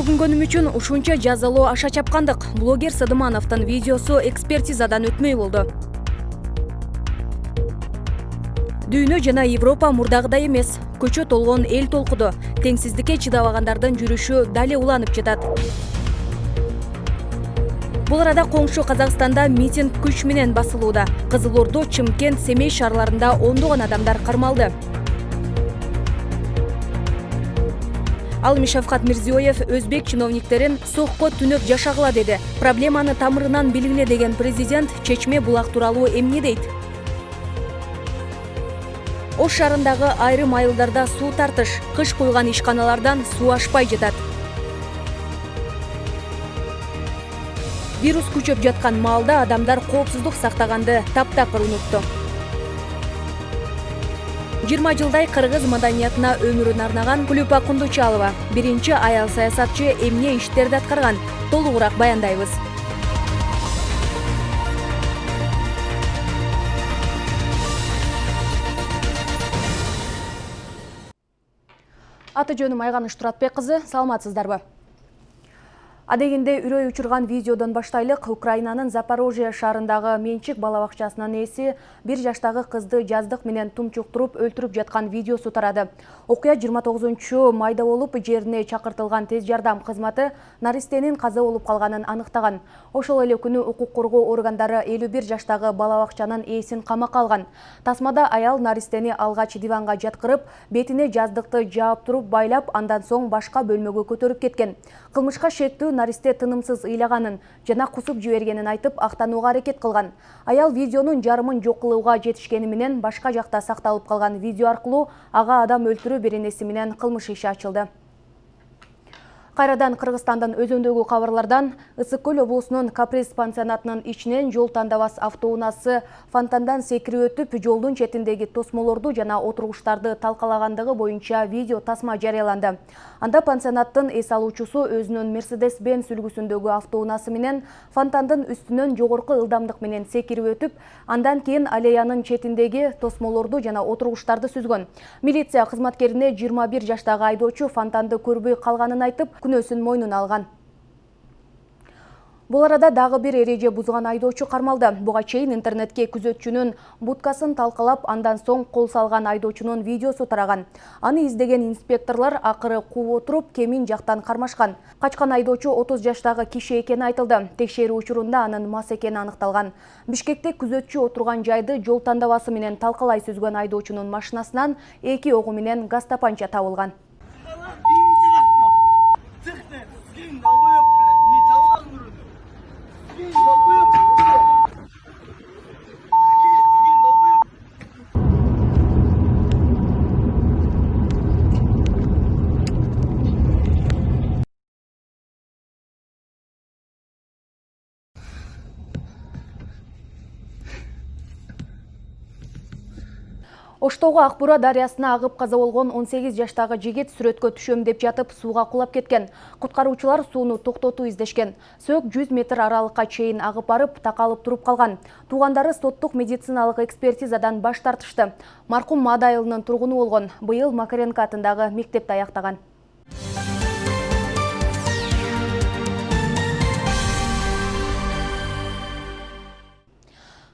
Сөгүнгөнүм үчүн ушунча жазалоо аша чапкандык. Блогер Садымановдун видеосу экспертизадан өтмөй болду. Дүйнө жана Европа мурдагыдай эмес. Көчө толгон эл толкуду. Теңсиздикке чыдабагандардын жүрүшү дали уланып жатат. Бул арада коңшу Казакстанда митинг күч менен басылууда. Кызыл Ордо, Чымкент, Семей шаарларында ондогон адамдар кармалды. Ал эми Шавкат Мирзиёев өзбек чиновниктерин сокко түнөп жашагыла деди. Проблеманы тамырынан билгиле деген президент чечме булак тууралуу эмне дейт? Ош шаарындагы айрым айылдарда суу тартыш, кыш куйган ишканалардан суу ашпай жатат. Вирус күчөп жаткан маалда адамдар коопсуздук сактаганды таптакыр унутту. 20 жылдай кыргыз маданиятына өмүрүн арнаган Кулюпа Кундучалова, биринчи аял саясатчы эмне иштерди аткарган? Толугураак баяндайбыз. Аты жөнүм Айганыш Туратбек кызы, саламатсыздарбы? Адегенде үрөй учурган видеодон баштайлык. Украинанын Запорожье шаарындагы менчик бала бакчасынын ээси 1 жаштагы кызды жаздык менен тумчуктуруп өлтүрүп жаткан видеосу тарады. Окуя 29 майда болуп, жерине чакыртылган тез жардам кызматы наристенин каза болуп калганын аныктаган. Ошол эле күнү укук коргоо органдары 51 жаштагы бала бакчанын ээсин камакка алган. Тасмада аял наристени алгач диванга жаткырып, бетине жаздыкты жаап туруп байлап, андан соң башка бөлмөгө көтөрүп кеткен. Кылмышка шектүү наристе тынымсыз ыйлаганын жана кусуп жибергенин айтып актанууга аракет кылган. Аял видеонун жарымын жок кылууга жетишкени менен башка жакта сакталып калган видео аркылуу ага адам өлтүрүү беренеси менен кылмыш иши ачылды. Кайрадан Кыргызстандын өзөндөгү кабарлардан Ысык Көл облусунун Каприз пансионатынын ичинен жол тандабас автоунаасы фонтандан секирип өтүп, жолдун четиндеги тосмолорду жана отургучтарды талкалагандыгы боюнча видео тасма жарыяланды. Анда пансионаттын эс алуучусу өзүнүн Mercedes-Benz үлгүсүндөгү автоунаасы менен фонтандын үстүнөн жогорку ылдамдык менен секирип өтүп, андан кийин аллеянын четиндеги тосмолорду жана отургучтарды сүзгөн. Милиция кызматкерине 21 жаштагы айдоочу фонтанды көрбөй калганын айтып, күнөөсүн мойнуна алган. Бул арада дагы бир эреже бузган айдоочу кармалды. Буга чейин интернетке күзөтчүнүн будкасын талкалап, андан соң кол салган айдоочунун видеосу тараган. Аны издеген инспекторлор акыры кууп отуруп, кемин жактан кармашкан. Качкан айдоочу 30 жаштагы киши экени айтылды. Текшерүү учурунда анын мас экени аныкталган. Бишкекте күзөтчү отурган жайды жол тандабасы менен талкалай сүзгөн айдоочунун машинасынан 2 огу менен газ тапанча табылган. Оштогу Акбура дарыясына агып каза болгон 18 жаштагы жигит сүрөткө түшөм деп жатып сууга кулап кеткен. Куткаруучулар сууну токтотуу издешкен. Сөөк 100 метр аралыкка чейин агып барып, такалып туруп калган. Туугандары соттук медициналык экспертизадан баш тартышты. Маркум Мада айылынын тургуну болгон. Быйыл Макаренко атындагы мектепти аяктаган.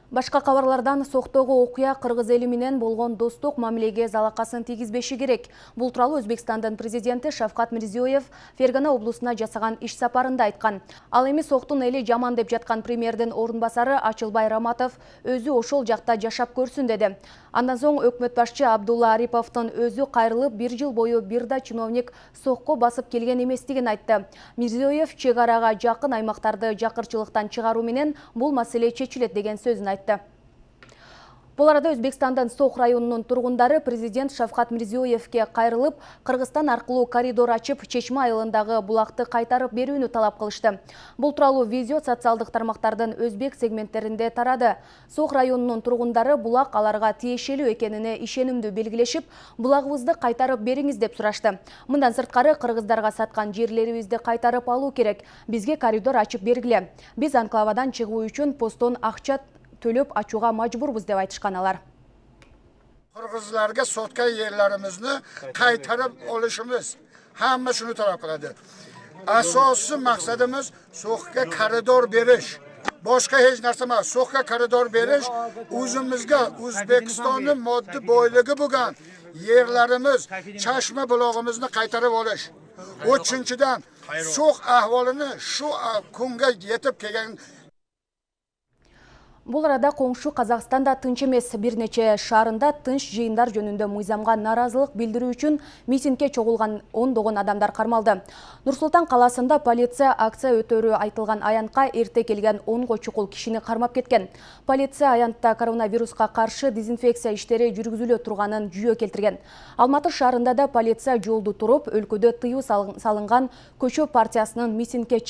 Башка кабарлардан Соктогу окуя кыргыз эли менен болгон достук мамилеге залакасын тийгизбеши керек. Бул тууралуу Өзбекстандын президенти Шавкат Мирзиёев Фергана облусуна жасаган иш сапарында айткан. Ал эми Соктун эли жаман деп жаткан премьердин орун басары Ачылбай Раматов өзү ошол жакта жашап көрсүн деди. Андан соң өкмөт башчы Абдулла Ариповдун өзү кайрылып 1 жыл бою бир да чиновник сокко басып келген эместигин айтты. Мирзиёев чек арага жакын аймактарды жакырчылыктан чыгаруу менен бул маселе чечилет деген сөзүн айтты. Бул арада Өзбекстандын Сох районунун тургундары президент Шавкат Мирзиёевке кайрылып, Кыргызстан аркылуу коридор ачып, Чечме айылындагы булакты кайтарып берүүнү талап кылышты. Бул тууралуу видео социалдык тармактардын өзбек сегменттеринде тарады. Сох районунун тургундары булак аларга тиешелүү экенине ишенимдүү белгилешип, булагыбызды кайтарып бериңиз деп сурашты. Мындан сырткары кыргыздарга саткан жерлерибизди кайтарып алуу керек. Бизге коридор ачып бергиле. Биз анклавадан чыгуу үчүн постон акча төлөп ачууга мажбурбуз деп айтышкан алар. Kırgızlarga sotka yerlerimizni qaytarib olishimiz. Hamma shuni talab qiladi. Asosiy maqsadimiz so'qqa koridor berish. Boshqa hech narsa emas. So'qqa koridor berish o'zimizga O'zbekistonning moddiy boyligi bo'lgan yerlarimiz, Chashma bulog'imizni qaytarib olish. Uchinchidan, so'q ahvolini shu kunga yetib kelgan. Бұл арада коңшу Қазақстанда тынч эмес, бир нече шаарында тынч жыйындар жөнүндө мыйзамга наразылык билдирүү үчүн митингге чогулган ондогон адамдар кармалды. Нур-Султан каласында полиция акция өтөрү айтылган аянтка эрте келген 10 чукул кишини кармап кеткен. Полиция аянтта коронавируска каршы дезинфекция иштери жүргүзүлө турганын жүйө келтирген. Алматы шаарында да полиция жолду туруп, өлкөдө тыюу салынган Көчө партиясынын митингге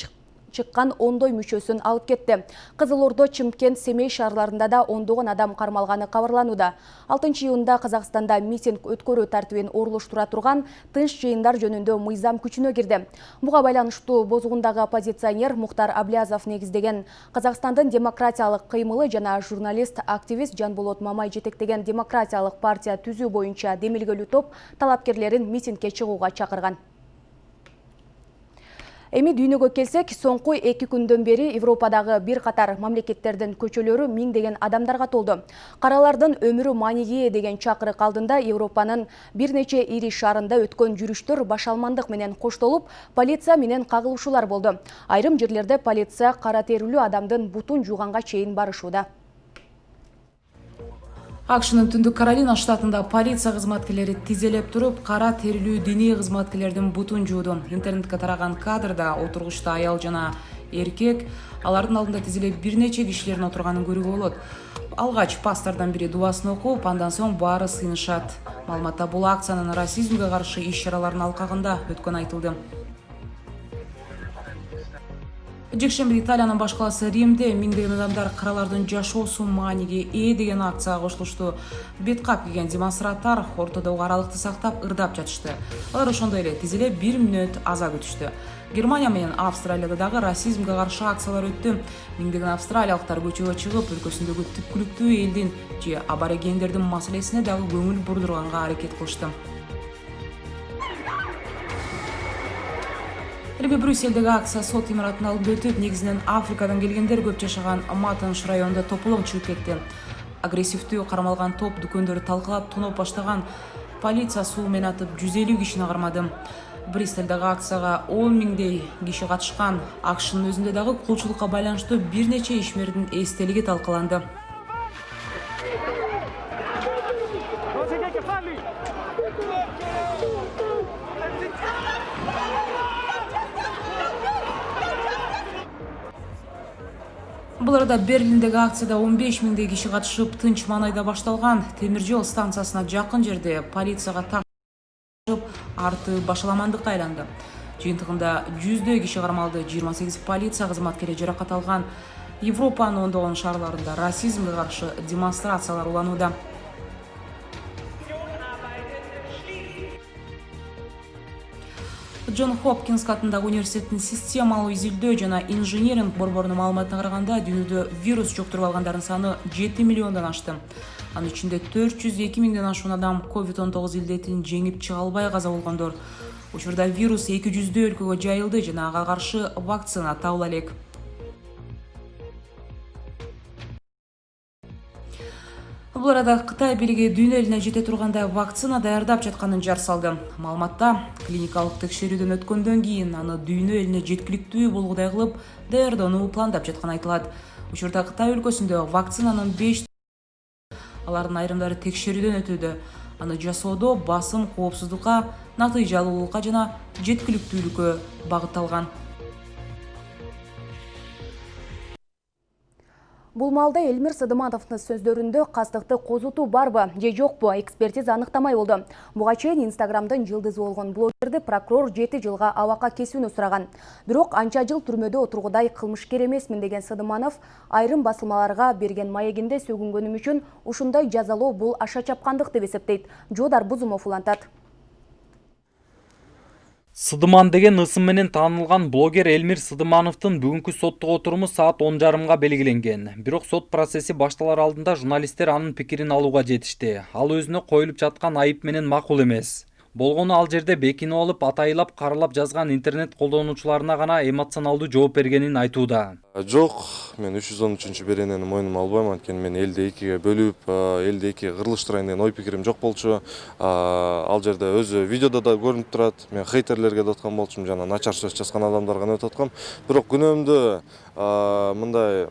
чыккан ондой мүчөсүн алып кетти. Кызылордо, Чымкент, Семей шаарларында да ондогон адам кармалганы кабарланууда. 6-июнда Казакстанда митинг өткөрүү тартибин орулуштура турган тынч жыйындар жөнүндө мыйзам күчүнө кирди. Буга байланыштуу Бозугундагы оппозиционер Мухтар Аблязов негиздеген Казакстандын демократиялык кыймылы жана журналист, активист Жанболот Мамай жетектеген демократиялык партия түзүү боюнча демилгелүү топ талапкерлерин митингге чыгууга чакырган. Эми дүйнөгө келсек, соңку 2 күндөн бери Европадагы бир катар мамлекеттердин көчөлөрү миңдеген адамдарга толду. Каралардын өмүрү мааниге деген чакырык алдында Европанын бир нече ири шаарында өткөн жүрүштөр башалмандык менен коштолуп, полиция менен кагылышуулар болду. Айрым жерлерде полиция кара терилүү адамдын бутун жууганга чейин барышууда. Акшнын Түндүк Каролина штатында полиция кызматкерлери тизелеп туруп, кара терилүү диний кызматкерлердин бутун жууду. Интернетке тараган кадрда отургучта аял жана эркек алардын алдында тизелеп бир нече кишилердин отурганын көрүүгө болот. Алгач пастордон бири дубасын окуп, андан соң баары сыйнышат. Маалыматта бул акциянын расизмге каршы иш-чараларынын алкагында өткөнү айтылды. Жекшемби Италиянын баш каласы Римде миңдеген адамдар каралардын жашоосу мааниге ээ деген акцияга кошулушту. Бет кап кийген демонстранттар ортодогу аралыкты сактап ырдап жатышты. Алар ошондой эле тизелеп 1 мүнөт аза күтүштү. Германия менен Австралияда дагы расизмге каршы акциялар өттү. Миңдеген австралиялыктар көчөгө чыгып, өлкөсүндөгү түпкүлүктүү элдин же аборигендердин маселесине дагы көңүл бурдурганга аракет кылышты. Брюссельдеги акция сот имаратына алып өтүп, негизинен Африкадан келгендер көп жашаган Матанш районунда тополоң чыгып кетти. Агрессивдүү кармалган топ дүкөндөрдү талкалап тоноп баштаган. Полиция суу менен атып 150 кишини кармады. Брюссельдеги акцияга 10 миңдей киши катышкан. Акшнын өзүндө дагы кулчулукка байланыштуу бир нече ишмердин эстелиги талкаланды. Бул арада Берлиндеги акцияда 15 миңдей киши катышып, тынч маанайда башталган. Темир жол станциясына жакын жерде полицияга ташып, арты башаламандыкка айланды. Жыйынтыгында 100дөй киши кармалды, 28 полиция кызматкери жаракат алган. Европанын ондогон шаарларында расизмге каршы демонстрациялар уланууда. Джон Хопкинс атындагы университеттин системалуу изилдөө жана инженеринг борборунун маалыматына караганда, дүйнөдө вирус жуктуруп алгандардын саны 7 миллиондон ашты. Анын ичинде 402 миңден ашуун адам COVID-19 илдетин жеңип чыга албай каза болгондор. Учурда вирус 200 өлкөгө жайылды жана ага каршы вакцина табыла элек. Бул арада Кытай бийлиги дүйнө элине жете тургандай вакцина даярдап жатканын жар салды. Маалыматта клиникалык текшерүүдөн өткөндөн кийин аны дүйнө элине жеткиликтүү болгудай кылып даярдоону пландап жатканы айтылат. Учурда Кытай өлкөсүндө вакцинанын 5 алардын айрымдары текшерүүдөн өтүүдө. Аны жасоодо басым коопсуздукка, натыйжалуулукка жана жеткиликтүүлүккө багытталган. Бул маалда Элмир Сыдымановдун сөздөрүндө кастыкты козутуу барбы же жокпу экспертиза аныктамай болду. Буга чейин Инстаграмдын жылдызы болгон блогерди прокурор 7 жылга абакка кесүүнү сураган. Бирок анча жыл түрмөдө отургудай кылмышкер эмесмин деген Сыдыманов айрым басылмаларга берген маегинде сөгүнгөнүм үчүн ушундай жазалоо бул аша чапкандык деп эсептейт. Жодар Бузумов улантат. Сыдыман деген ысым менен таанылган блогер Элмир Сыдымановдун бүгүнкү соттук отуруму саат 10:30 белгиленген. Бирок сот процесси башталар алдында журналисттер анын пикирин алууга жетишти. Ал өзүнө коюлуп жаткан айып менен макул эмес. Болгону ал жерде бекинип алып, атайылап каралап жазган интернет колдонуучуларына гана эмоционалдуу жооп бергенин айтууда. Жок, мен 313-беренени мойнума албайм, анткени мен элди экиге бөлүп, элди экиге кырылыштырайын деген ой пикирим жок болчу. Ал жерде өзү видеодо да көрүнүп турат. Мен хейтерлерге деп аткан болчумун, жана начар сөз жазган адамдарга деп аткам. Бирок күнөөмдү мындай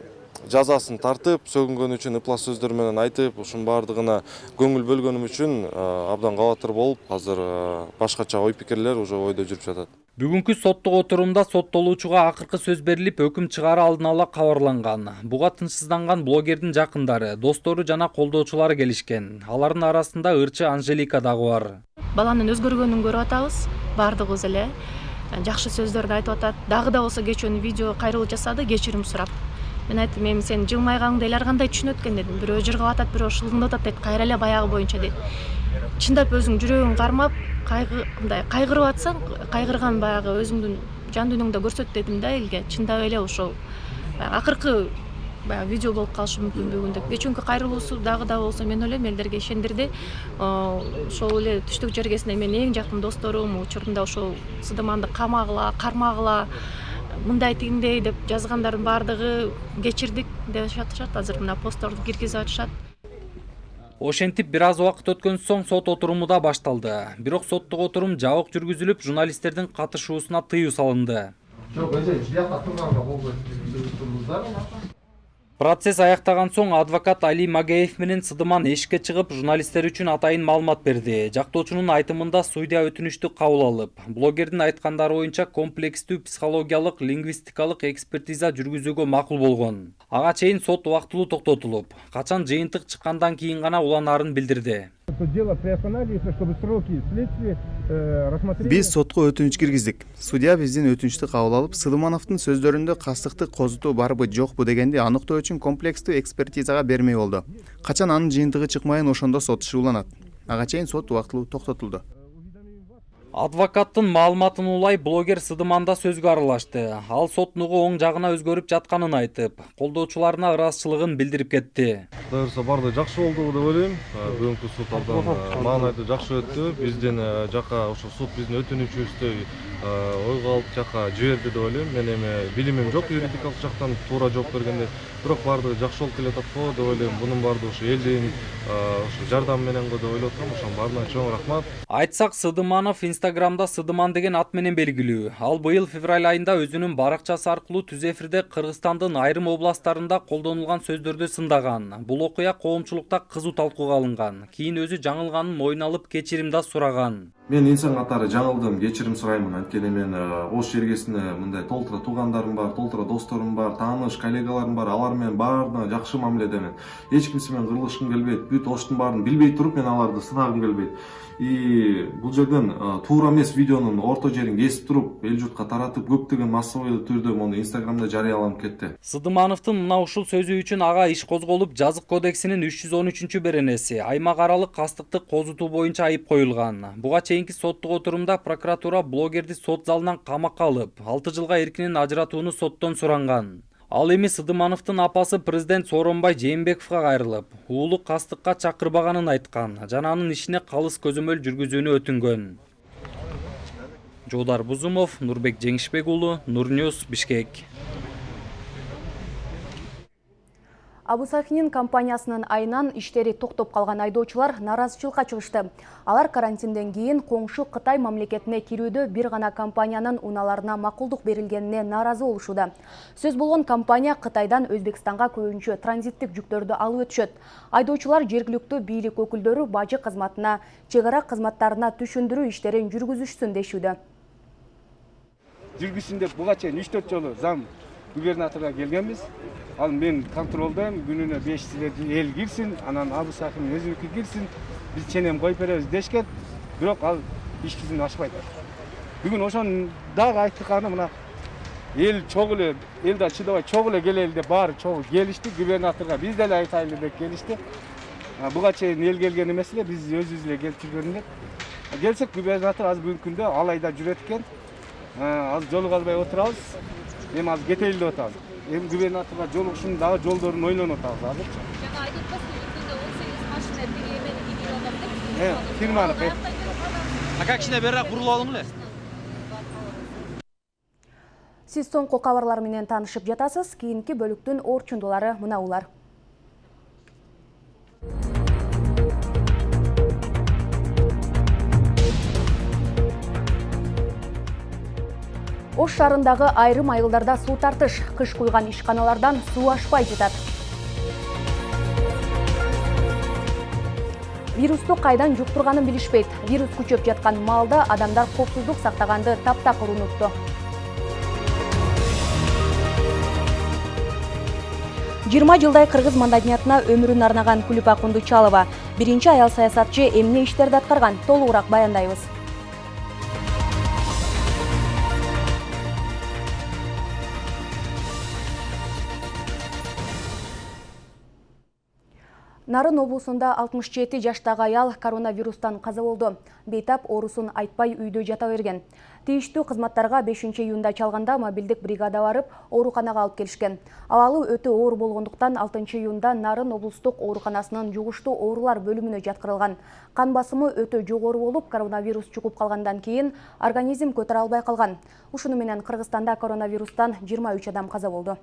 жазасын тартып, сөгүнгөн үчүн ыплас сөздөр менен айтып, ушунун баардыгына көңүл бөлгөнүм үчүн абдан кабатыр болуп, азыр башкача ой пикирлер уже ойдо жүрүп жатат. Бүгүнкү соттук отурумда соттолуучуга акыркы сөз берилип, өкүм чыгаары алдын ала кабарланган. Буга тынчсызданган блогердин жакындары, достору жана колдоочулары келишкен. Алардын арасында ырчы Анжелика дагы бар. Баланын өзгөргөнүн көрүп атабыз, баардыгыбыз эле жакшы сөздөрдү айтып атат. Дагы да болсо кечүүнү видео кайрылуу жасады, кечирим сурап. Мен айттым, эми сен жылмайгаңды эле ар кандай түшүнөт экен дедим. Бирөө жыргап атат, бирөө шылдыңдап атат дейт. Кайра эле баягы боюнча дейт. Чындап өзүң жүрөгүң кармап, мындай кайгырып атсаң, кайгырган баягы өзүңдүн жан дүйнөңдө көрсөт дедим да элге. Чындап эле ошол акыркы баягы видео болуп калышы мүмкүн бүгүн деп. Кечүүнкү кайрылуусу дагы да болсо мен ойлойм элдерге ишендирди. Ошол эле түштүк жергесинде менин эң жакын досторум учурунда ошол сыдыманды камагыла, кармагыла, мындай тигиндей деп жазгандардын баардыгы кечирдик деп атышат. Азыр мына постторду киргизип атышат. Ошентип бир аз убакыт өткөн соң сот отуруму да башталды. Бирок соттук отурум жабык жүргүзүлүп, журналисттердин катышуусуна тыюу салынды. Процесс аяктаган соң адвокат Али Магаев менен Сыдыман эшикке чыгып, журналисттер үчүн атайын маалымат берди. Жактоочунун айтымында судья өтүнүштү кабыл алып, блогердин айткандары боюнча комплекстүү психологиялык, лингвистикалык экспертиза жүргүзүүгө макул болгон. Ага чейин сот убактылуу токтотулуп, качан жыйынтык чыккандан кийин гана уланаарын билдирди. Биз сотко өтүнүч киргиздик. Судья биздин өтүнүчтү кабыл алып, Сыдымановдун сөздөрүндө кастыктык козутуу барбы жокпу дегенди аныктоо үчүн комплекстүү экспертизага бермей болду. Качан анын жыйынтыгы чыкмайын, ошондо сот иши уланат. Ага чейин сот убактылуу токтотулду. Адвокаттын маалыматын улай блогер Сыдыманда сөзгө аралашты. Ал сот нугу оң жагына өзгөрүп жатканын айтып, колдоочуларына ыраазычылыгын билдирип кетти. Кудайырса баарды жакшы болду деп ойлойм. Бүгүнкү суд абдан маанайдуу жакшы өттү. Биздин жака ошо суд биздин өтүнүчүбүздү ойго алып жака жиберди деп ойлойм. Мен эми билимим жок юридикалык жактан туура жооп бергенде, бирок баардыгы жакшы болуп келатат го деп ойлойм. Мунун баардыгы ушу элдин ушу жардамы менен го деп ойлоп атам. Ошонун баарына чоң рахмат. Айтсак, Сыдыманов Инстаграмда Сыдыман деген ат менен белгилүү. Ал быйыл февраль айында өзүнүн баракчасы аркылуу түз эфирде Кыргызстандын айрым областтарында колдонулган сөздөрдү сындаган. Бул окуя коомчулукта кызуу талкууга алынган. Кийин өзү жаңылганын мойнуна алып кечирим да сураган. Мен инсан катары жаңылдым, кечирим сураймын. Анткени мен Ош жергесинде мындай толтура туугандарым бар, толтура досторум бар, тааныш, коллегаларым бар. Алар менен баарына жакшы мамиледемин. Эч кимси менен кырылышкым келбейт. Бүт Оштун баарын билбей туруп мен аларды сынагым келбейт. Бул жерден туура эмес видеонун орто жерин кесип туруп, эл журтка таратып, көптөгөн массовый түрдө муну Инстаграмда жарыяланып кетти. Сыдымановдун мына ушул сөзү үчүн ага иш козголуп, жазык кодексинин 313-беренеси аймак аралык кастыкты козутуу боюнча айып коюлган. Буга чейинки соттук отурумда прокуратура блогерди сот залынан камакка алып, 6 жылга эркинен ажыратууну соттон суранган. Ал эми Сыдымановдун апасы президент Сооронбай Жээнбековго кайрылып, уулу кастыкка чакырбаганын айткан жана анын ишине калыс көзөмөл жүргүзүүнү өтүнгөн. Жоодар Бузумов, Нурбек Жеңишбек уулу, Нурньюз, Бишкек. Абу Сахинин компаниясынын айынан иштери токтоп калган айдоочулар наразычылыкка чыгышты. Алар карантинден кийин коңшу Кытай мамлекетине кирүүдө бир гана компаниянын унааларына макулдук берилгенине наразы болушууда. Сөз болгон компания Кытайдан Өзбекстанга көбүнчө транзиттик жүктөрдү алып өтүшөт. Айдоочулар жергиликтүү бийлик өкүлдөрү бажы кызматына, чек ара кызматтарына түшүндүрүү иштерин жүргүзүшсүн дешүүдө. Жүргүзсүн деп буга чейин 3-4 жолу зам губернаторга келгенбиз. Ал мен контролдойм, күнүнө 500 эл кирсин, анан Абу Сахин өзүнүкү кирсин, биз ченем коюп беребиз дешкен. Бирок ал иш жүзүн ачпайт. Бүгүн ошону дагы айтканы мына эл чогуу эле, эл да чыдабай чогуу эле келели деп баары чогуу келишти, губернаторга биз деле айтайлы деп келишти. Буга чейин эл келген эмес эле, биз өзүбүз эле келип жүргөн элек. Келсек губернатор азыр бүгүнкү күндө алайда жүрөт экен. Азыр жолугабай отурабыз. Эми азыр кетели деп атабыз. Эми губернаторга жолугушунун дагы жолдорун ойлонуп атабыз азырчы. Жана айтып атпасызбы, күндө 18 машина бир эмени кийип алган деп. Фирманыкы. Ака кичине берирээк бурулуп алыңыз эле. Сиз соңку кабарлар менен таанышып жатасыз. Кийинки бөлүктүн орчундулары мына улар. Ош шаарындагы айрым айылдарда суу тартыш, кыш куйган ишканалардан суу ашпай жатат. Вирусту кайдан жуктурганын билишпейт. Вирус күчөп жаткан маалда адамдар коопсуздук сактаганды таптакыр унутту. 20 жылдай кыргыз маданиятына өмүрүн арнаган Күлүп Акундучалова биринчи аял саясатчы эмне иштерди аткарган? Толугураак баяндайбыз. Нарын облусунда 67 жаштагы аял коронавирустан каза болду. Бейтап оорусун айтпай үйдө жата берген. Тийиштүү кызматтарга 5-июнда чалганда мобилдик бригада барып, ооруканага алып келишкен. Абалы өтө оор болгондуктан 6-июнда Нарын облустук ооруканасынын жугуштуу оорулар бөлүмүнө жаткырылган. Кан басымы өтө жогору болуп, коронавирус чугуп калгандан кийин организм көтөрө албай калган. Ушуну менен Кыргызстанда коронавирустан 23 адам каза болду.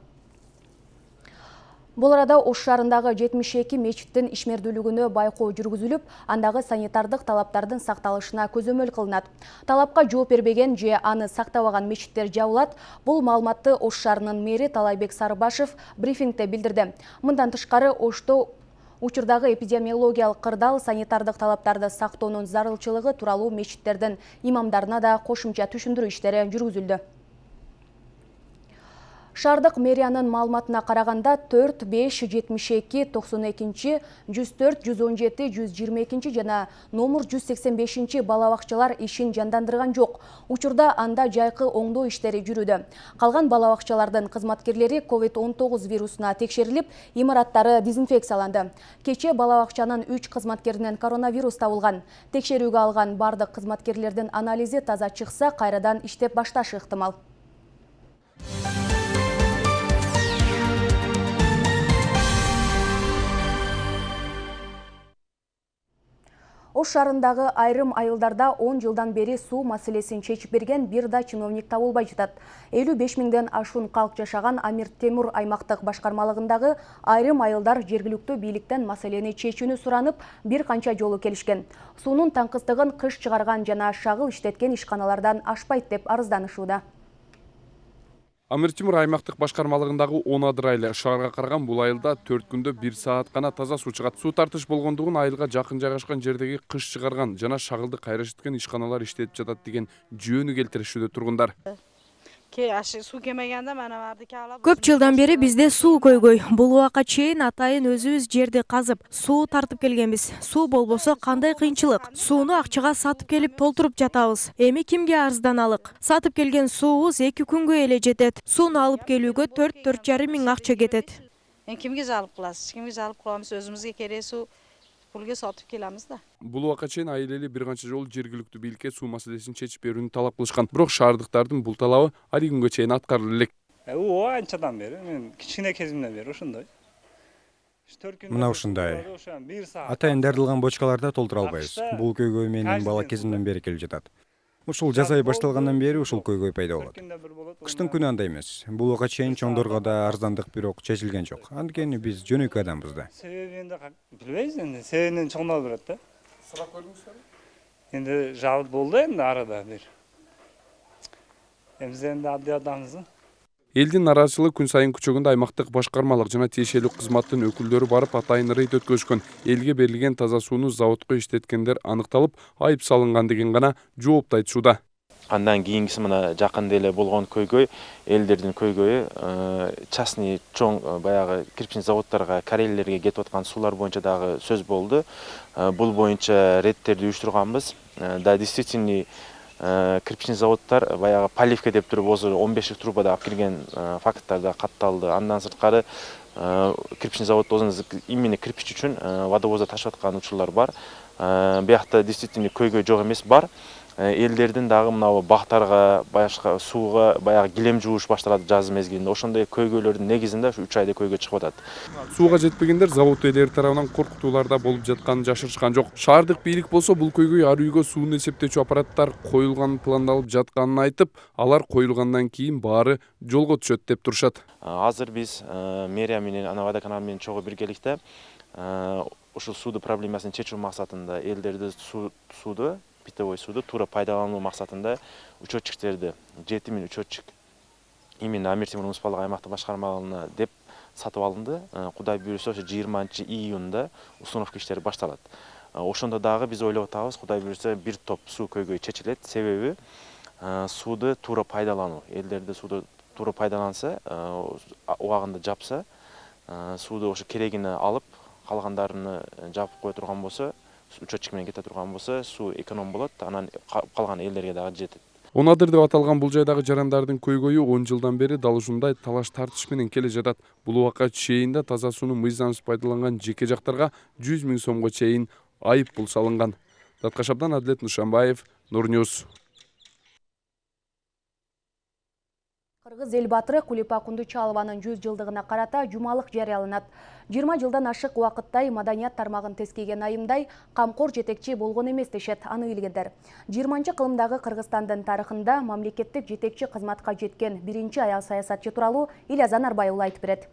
Бул арада Ош шаарындагы 72 мечиттин ишмердүүлүгүнө байкоо жүргүзүлүп, андагы санитардык талаптардын сакталышына көзөмөл кылынат. Талапка жооп бербеген же аны сактабаган мечиттер жабылат. Бул маалыматты Ош шаарынын мэри Талайбек Сарыбашев брифингде билдирди. Мындан тышкары Ошто учурдагы эпидемиологиялык кырдаал, санитардык талаптарды сактоонун зарылчылыгы тууралуу мечиттердин имамдарына да кошумча түшүндүрүү иштери жүргүзүлдү. Шаардык мэриянын маалыматына караганда 4, 5, 72, 92, 104, 117, 122 жана номер 185 балабакчалар ишин жандандырган жок. Учурда анда жайкы оңдоо иштери жүрүүдө. Калган балабакчалардын кызматкерлери COVID-19 вирусуна текшерилип, имараттары дезинфекцияланды. Кече балабакчанын 3 кызматкеринен коронавирус табылган. Текшерүүгө алган бардык кызматкерлердин анализи таза чыкса, кайрадан иштеп башташы ыктымал. Ош шаарындагы айрым айылдарда 10 жылдан бери суу маселесин чечип берген бир да чиновник табылбай жатат. 55 миңден ашуун калк жашаган Амир Темур аймактык башкармалыгындагы айрым айылдар жергиликтүү бийликтен маселени чечүүнү суранып, бир канча жолу келишкен. Суунун таңкыстыгын кыш чыгарган жана шагыл иштеткен ишканалардан ашпайт деп арызданышууда. Амир Темур аймактык башкармалыгындагы 10 адыр айыл шаарга караган бул айылда 4 күндө 1 саат гана таза суу чыгат. Суу тартыш болгондугун айылга жакын жайгашкан жердеги кыш чыгарган жана шагылды кайра иштеткен ишканалар иштетип жатат деген жөөнү келтиришүүдө тургундар. Көп жылдан бери бизде суу көйгөй. Бул убакка чейин атайын өзүбүз жерди казып, суу тартып келгенбиз. Суу болбосо кандай кыйынчылык? Сууну акчага сатып келип толтуруп жатабыз. Эми кимге арызданалык? Сатып келген суубуз 2 күнгө эле жетет. Сууну алып келүүгө 4-4,5 миң акча кетет. Кимге жалып кыласыз? Кимге жалып кылабыз? Өзүбүзгө керек суу пулга сатып келебиз да. Бул убакка чейин айыл эли бир канча жолу жергиликтүү бийликке суу маселесин чечип берүүнү талап кылышкан. Бирок шаардыктардын бул талабы али күнгө чейин аткарыла элек. Анчадан бери, мен кичине кезимден бери ошондой. Мына ушундай. Атайын дарылган бочкаларда толтура албайбыз. Бул көйгөй менин бала кезимден бери келип жатат. Ушул жаз айы башталгандан бери ушул көйгөй пайда болот. Кыштын күнү андай эмес. Бул убакка чейин чоңдорго да арыздандык, бирок чечилген жок. Анткени биз жөнөкөй адамбыз да. Себебин да билбейбиз энди. Себебинен чоңдоп берет да. Сурап көрдүңүзбү? Энди жабыт болду энди арада бир. Биз энди адди адамбыз. Элдин нараачылыгы күн сайын күчөгөндө аймактык башкармалык жана тиешелүү кызматтын өкүлдөрү барып атайын рейд өткөзүшкөн. Элге берилген таза сууну заводко иштеткендер аныкталып, айып салынган деген гана жоопту айтышууда. Андан кийингиси мына жакында эле болгон көйгөй, элдердин көйгөйү частный чоң баягы кирпичный заводдорго, кареллерге кетип аткан суулар боюнча дагы сөз болду. Бул боюнча рейдтерди уюштурганбыз. Да, действительно кирпичный заводдар баягы поливка деп туруп өзү 15 трубада алып кирген факттар да катталды. Андан сырткары кирпичный завод именно кирпич үчүн водовозда ташып аткан учурлар бар. Биякта действительно көйгөй жок эмес бар. элдердин дагы мынау бактарга, башка сууга баягы килем жууш башталат жаз мезгилинде. Ошондой көйгөйлөрдүн негизинде ушу 3 айда көйгөй чыгып атат. Сууга жетпегендер завод ээлери тарабынан коркутууларда болуп жатканын жашырышкан жок. Шаардык бийлик болсо бул көйгөй ар үйгө сууну эсептөөчү аппараттар коюлган пландалып жатканын айтып, алар коюлгандан кийин баары жолго түшөт деп турушат. Азыр биз мэрия менен водоканал менен чогуу биргеликте ушул сууду проблемасын чечүү максатында элдерди сууду питьевой сууду туура пайдалануу максатында учетчиктерди 7000 учетчик именно Амир Темир муниципалдык аймактык башкармалыгына деп сатып алынды. Кудай буюрса ошо 20-июнда установка иштери башталат. Ошондо дагы биз ойлоп атабыз, кудай буюрса бир топ суу көйгөй чечилет. Себеби сууду туура пайдалануу. Элдерди сууду туура пайдаланса, убагында жапса, сууду ошо керегине алып, калгандарыны жапып кое турган болсо, учетчик менен кете турган болсо, суу эконом болот, анан калган элдерге дагы жетет. Онадыр деп аталган бул жайдагы жарандардын көйгөйү 10 жылдан бери дал ушундай талаш тартыш менен келе жатат. Бул убакка чейин таза сууну мыйзамсыз пайдаланган жеке жактарга 100 000 сомго чейин айып пул салынган. Таткашабдан Адлет Нушанбаев, Нурньюз. Кыргыз эл батыры Кулипа Кундучалованын 100 жылдыгына карата жумалык жарыяланат. 20 жылдан ашык убакыттай маданият тармагын тескеген айымдай камкор жетекчи болгон эмес дешет аны билгендер. 20-кылымдагы Кыргызстандын тарыхында мамлекеттик жетекчи кызматка жеткен биринчи аял саясатчы тууралуу Ильяз Анарбай айтып берет.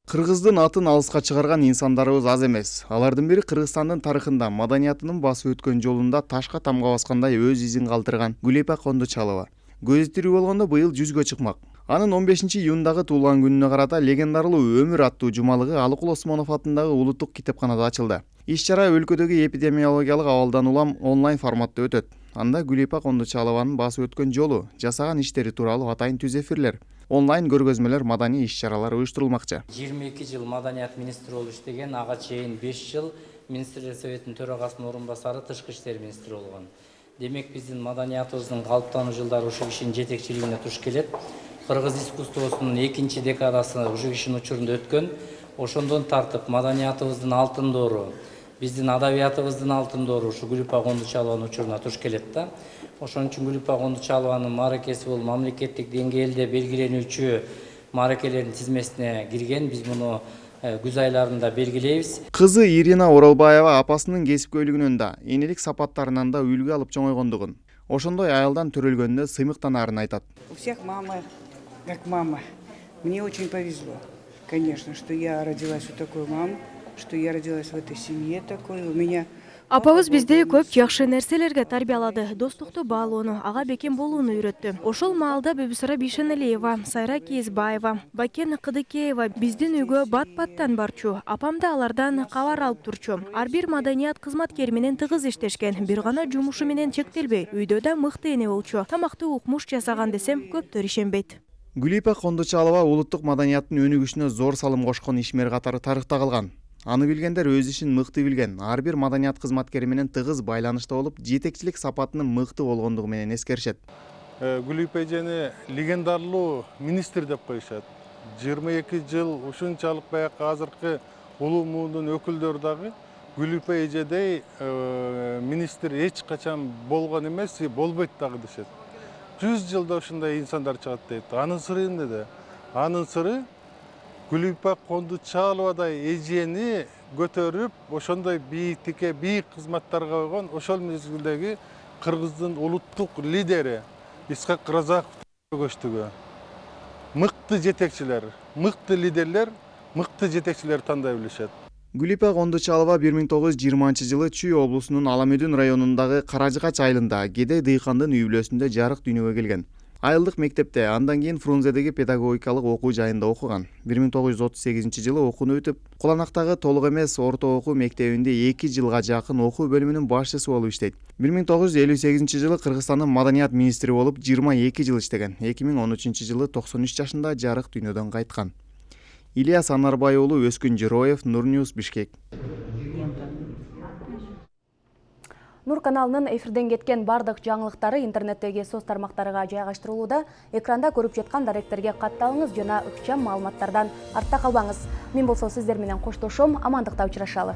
Кыргыздын атын алыска чыгарган инсандарыбыз аз эмес. Алардын бири Кыргызстандын тарыхында маданиятынын басып өткөн жолунда ташка тамга баскандай өз изин калтырган Кулипа Кундучалова. Көзү тирүү болгондо быйыл 100гө чыкмак. Анын 15-июндагы туулган күнүнө карата легендарлуу өмүр аттуу жумалыгы Алыкул Осмонов атындагы улуттук китепканада ачылды. Иш-чара өлкөдөгү эпидемиологиялык абалдан улам онлайн форматта өтөт. Анда Кулипа Кундучалованын басып өткөн жолу, жасаган иштери тууралуу атайын түз эфирлер, онлайн көргөзмөлөр, маданий иш-чаралар уюштурулмакчы. 22 жыл маданият министри болуп иштеген, ага чейин 5 жыл министрлер советинин төрагасынын орун басары, тышкы иштер министри болгон. Демек биздин маданиятыбыздын калыптануу жылдары ушул кишинин жетекчилигине туш келет. Кыргыз искусствосунун 2-чи декадасы ушул кишинин учурунда өткөн. Ошондон тартып маданиятыбыздын алтын доору, биздин адабиятыбыздын алтын доору ушу Кулипа Кундучалованын учуруна туш келет да. Ошон үчүн Кулипа Кундучалованын мааракеси бул мамлекеттик деңгээлде белгиленүүчү мааракелердин тизмесине кирген. Биз муну күз айларында белгилейбиз. Кызы Ирина Оролбаева апасынын кесипкөйлүгүнөн да, энелик сапаттарынан да үлгү алып чоңойгондугун, ошондой айылдан төрөлгөнүнө сыймыктанаарын айтат. У всех мама как мама. Мне очень повезло, конечно, что я родилась у такой мамы, что я родилась в этой семье такой. У меня Апабыз бизди көп жакшы нерселерге тарбиялады. Достукту баалоону, ага бекем болууну үйрөттү. Ошол маалда Бүбүсара Бишенелиева, Сайра Кийизбаева, Бакен Кыдыкеева биздин үйгө бат-баттан барчу. Апам да алардан кабар алып турчу. Ар бир маданият кызматкери менен тыгыз иштешкен. Бир гана жумушу менен чектелбей, үйдө да мыкты эне болчу. Тамакты укмуш жасаган десем көптөр ишенбейт. Кулипа Кундучалова улуттук маданияттын өнүгүшүнө зор салым кошкон ишмер катары тарыхта калган. Аны билгендер өз ишин мыкты билген, ар бир маданият кызматкери менен тыгыз байланышта болуп, жетекчилик сапатынын мыкты болгондугу менен эскеришет. Кулипа эжени легендарлуу министр деп коюшат. 22 жыл ушунчалык баягы азыркы улуу муундун өкүлдөрү дагы Кулипа эжедей министр эч качан болгон эмес, болбойт дагы дешет. 100 жылда ушундай инсандар чыгат дейт. Анын сыры эмнеде? Анын сыры Кулипа Кундучаловадай эжени көтөрүп, ошондой бийиктикке, бийик кызматтарга койгон ошол мезгилдеги Кыргыздын улуттук лидери Исхак Разаковдун көчтүгү. Мыкты жетекчилер, мыкты лидерлер, мыкты жетекчилер тандай билишет. Кулипа Кундучалова 1920-жылы Чүй облусунун Аламөдүн районундагы Каражыгач айылында Кедей дыйкандын үй бүлөсүндө жарык дүйнөгө келген. Айылдык мектепте, андан кийин Фрунзедеги педагогикалык окуу жайында окуган. 1938-жылы окууну бүтүп, Куланактагы толук эмес орто окуу мектебинде 2 жылга жакын окуу бөлүмүнүн башчысы болуп иштейт. 1958-жылы Кыргызстандын маданият министри болуп 22 жыл иштеген. 2013-жылы 93 жашында жарык дүйнөдөн кайткан. Ильяз Анарбай уулу, Өскүн Жыроев, Нурньюз, Бишкек. Нур каналынын эфирден кеткен бардык жаңылыктары интернеттеги соц тармактарга жайгаштырылууда. Экранда көрүп жаткан даректерге катталыңыз жана ыкчам маалыматтардан артта калбаңыз. Мен болсо сиздер менен коштошом, амандыкта учурашалы.